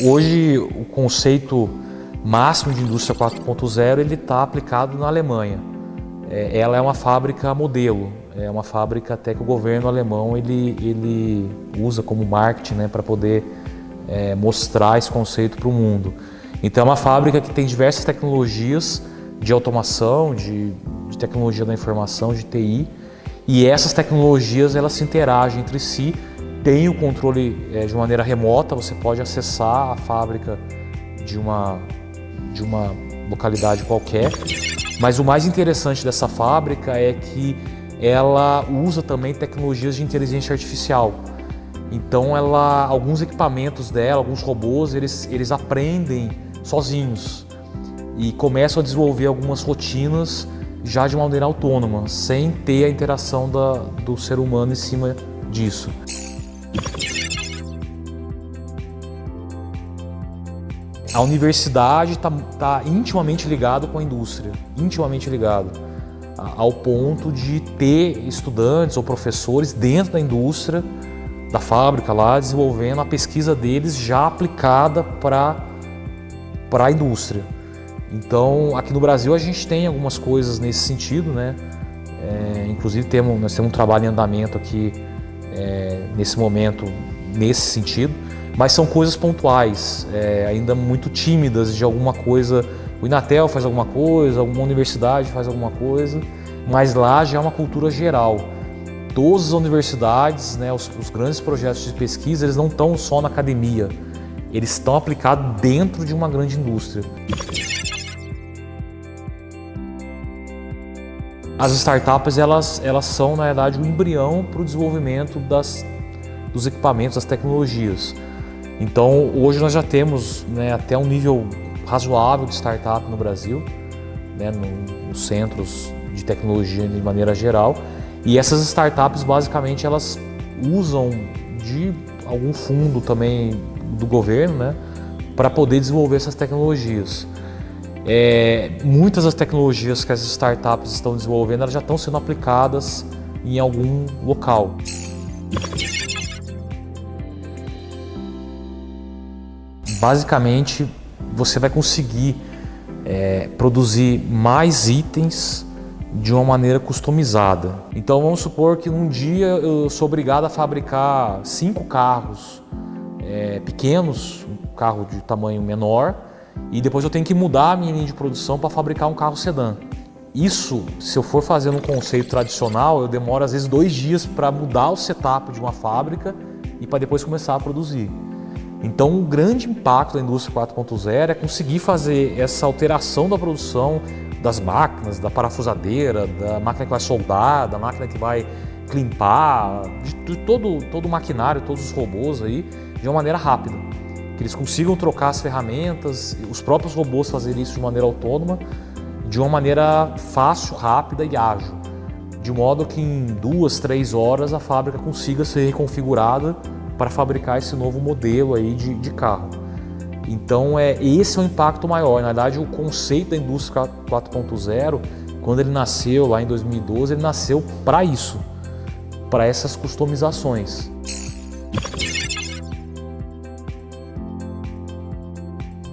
Hoje, o conceito máximo de indústria 4.0 ele está aplicado na Alemanha. Ela é uma fábrica modelo, é uma fábrica até que o governo alemão ele usa como marketing, né, para poder mostrar esse conceito para o mundo. Então é uma fábrica que tem diversas tecnologias de automação, de tecnologia da informação, de TI, e essas tecnologias elas se interagem entre si. Tem o controle de maneira remota, você pode acessar a fábrica de uma localidade qualquer, mas o mais interessante dessa fábrica é que ela usa também tecnologias de inteligência artificial. Então alguns equipamentos dela, alguns robôs, eles aprendem sozinhos e começam a desenvolver algumas rotinas já de maneira autônoma, sem ter a interação do ser humano em cima disso. A universidade está intimamente ligada com a indústria, intimamente ligado, ao ponto de ter estudantes ou professores dentro da indústria, da fábrica lá, desenvolvendo a pesquisa deles já aplicada para a indústria. Então, aqui no Brasil a gente tem algumas coisas nesse sentido, né? Inclusive nós temos um trabalho em andamento aqui nesse momento, nesse sentido. Mas são coisas pontuais, ainda muito tímidas de alguma coisa. O Inatel faz alguma coisa, alguma universidade faz alguma coisa, mas lá já é uma cultura geral. Todas as universidades, né, os grandes projetos de pesquisa, eles não estão só na academia, eles estão aplicados dentro de uma grande indústria. As startups elas são, na verdade, o embrião para o desenvolvimento dos equipamentos, das tecnologias. Então, hoje nós já temos, né, até um nível razoável de startup no Brasil, né, nos centros de tecnologia de maneira geral. E essas startups, basicamente, elas usam de algum fundo também do governo, né, para poder desenvolver essas tecnologias. Muitas das tecnologias que as startups estão desenvolvendo, elas já estão sendo aplicadas em algum local. Basicamente, você vai conseguir produzir mais itens de uma maneira customizada. Então, vamos supor que num dia eu sou obrigado a fabricar 5 carros pequenos, um carro de tamanho menor, e depois eu tenho que mudar a minha linha de produção para fabricar um carro sedã. Isso, se eu for fazer um conceito tradicional, eu demoro às vezes 2 dias para mudar o setup de uma fábrica e para depois começar a produzir. Então, o grande impacto da indústria 4.0 é conseguir fazer essa alteração da produção das máquinas, da parafusadeira, da máquina que vai soldar, da máquina que vai climpar, de todo o maquinário, todos os robôs aí, de uma maneira rápida. Que eles consigam trocar as ferramentas, os próprios robôs fazerem isso de maneira autônoma, de uma maneira fácil, rápida e ágil. De modo que em 2, 3 horas a fábrica consiga ser reconfigurada para fabricar esse novo modelo aí de carro. Então esse é o impacto maior. Na verdade, o conceito da indústria 4.0, quando ele nasceu lá em 2012, ele nasceu para isso, para essas customizações.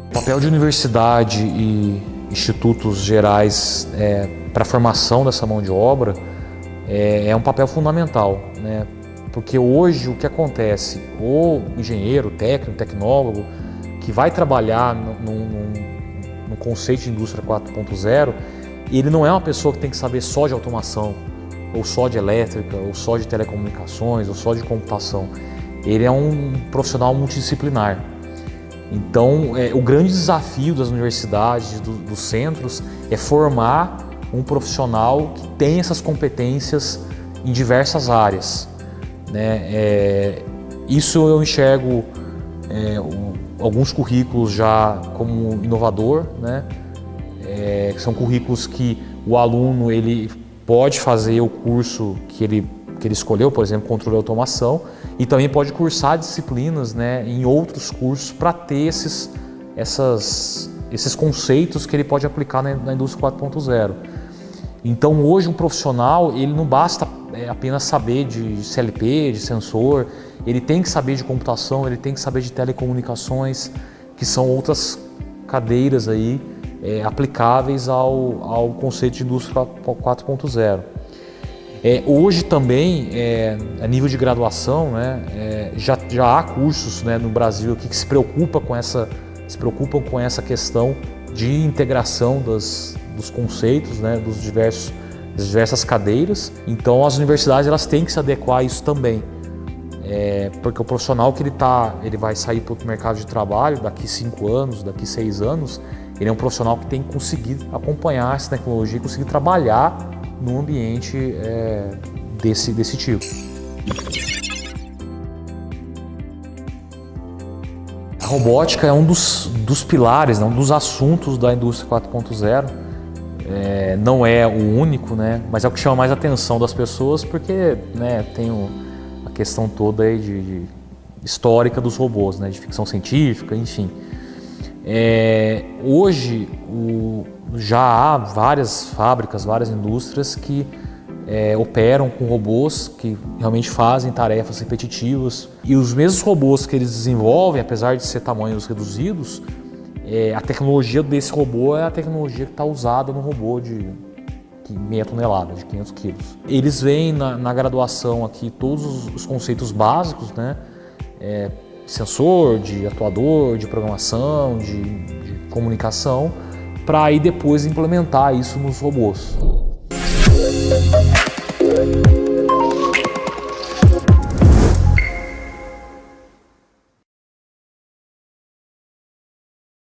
O papel de universidade e institutos gerais para a formação dessa mão de obra é um papel fundamental, né? Porque hoje o que acontece, o engenheiro, técnico, tecnólogo, que vai trabalhar no conceito de indústria 4.0, ele não é uma pessoa que tem que saber só de automação, ou só de elétrica, ou só de telecomunicações, ou só de computação. Ele é um profissional multidisciplinar. Então, o grande desafio das universidades, dos centros, é formar um profissional que tem essas competências em diversas áreas. Né? Isso eu enxergo alguns currículos já como inovador, né? São currículos que o aluno ele pode fazer o curso que ele escolheu, por exemplo, controle e automação, e também pode cursar disciplinas, né, em outros cursos para ter essas esses conceitos que ele pode aplicar na indústria 4.0. Então hoje um profissional, ele não basta apenas saber de CLP, de sensor, ele tem que saber de computação, ele tem que saber de telecomunicações, que são outras cadeiras aí aplicáveis ao conceito de indústria 4.0. Hoje também, a nível de graduação, né, já há cursos, né, no Brasil aqui que se preocupam com essa questão de integração dos conceitos, né, das diversas cadeiras. Então as universidades elas têm que se adequar a isso também. Porque o profissional que ele vai sair para o mercado de trabalho daqui 5 anos, daqui 6 anos, ele é um profissional que tem que conseguir acompanhar essa tecnologia e conseguir trabalhar num ambiente desse tipo. A robótica é um dos pilares, um dos assuntos da indústria 4.0. Não é o único, né? Mas é o que chama mais a atenção das pessoas porque, né, tem a questão toda aí de histórica dos robôs, né, de ficção científica, enfim. Hoje já há várias fábricas, várias indústrias que operam com robôs que realmente fazem tarefas repetitivas, e os mesmos robôs que eles desenvolvem, apesar de ser tamanhos reduzidos, a tecnologia desse robô é a tecnologia que está usada no robô de meia tonelada, de 500 quilos. Eles veem na graduação aqui todos os conceitos básicos, né? Sensor, de atuador, de programação, de comunicação, para aí depois implementar isso nos robôs.